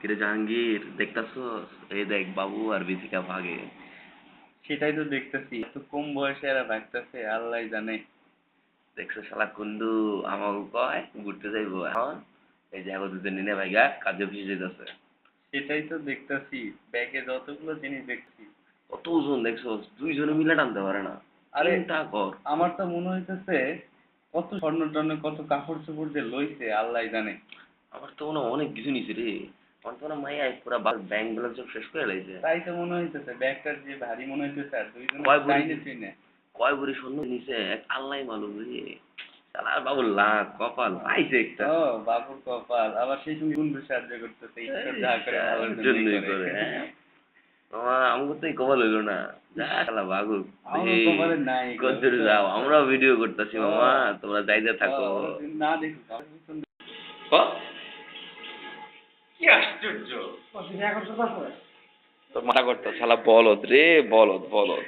কিরে জাহাঙ্গীর দেখতাছস? এই দেখ বাবু আর বিথিকা ভাগে। সেটাই তো দেখতেছি, এত কম বয়সে এরা ভাগতেছে, আল্লাহ জানে। দেখছো শালা কুন্দু আমাকে কয় ঘুরতে যাইবো এখন। এই যে এখন দুজন নিনে ভাইগা কাজে অফিসে যেতেছে। সেটাই তো দেখতেছি, ব্যাগে যতগুলো জিনিস দেখছি। কত ওজন দেখছস? দুইজনে মিলে টানতে পারে না। আরে চিন্তা কর। আমার তো মনে হইতেছে কত স্বর্ণ টর্ণ কত কাপড় চোপড় যে লইছে আল্লাহ জানে। আমার তো মনে হয় অনেক কিছু নিছে রে। আমার তো মনে হয় মাইয়া পুরা ব্যাংক ব্যালেন্স সব শেষ করে লাইছে। তাই তো মনে হইতেছে, ব্যাগটার যে ভারী মনে হইতেছে, আর দুইজনে কয় ভরি টাইনে ট্রেনে। কয় ভরি স্বর্ণ নিছে এক আল্লাহ মালুম রে। শালা বাবুর লাখ কপাল পাইছে একটা। ও বাবুর কপাল, আবার সেই সঙ্গে বন্ধু সাহায্য করতেছে, ঈশ্বর যা করে ভালোর জন্যই জন্যই করে। করে, হ্যাঁ। আমাকে তো এই কপাল হইলো না। যা শালা ভাগুক। আমার এই কপালে নাই গো, কদ্দুর বুঝছো? যাও, আমরাও ভিডিও করতেছি ও, মামা, তোমরা যাইতে থাকো। ওরা যদি না দেখুক আমার পিছন ক? কি আশ্চর্য। তোর মাথা করতো শালা বলদ রে, বলদ বলদ।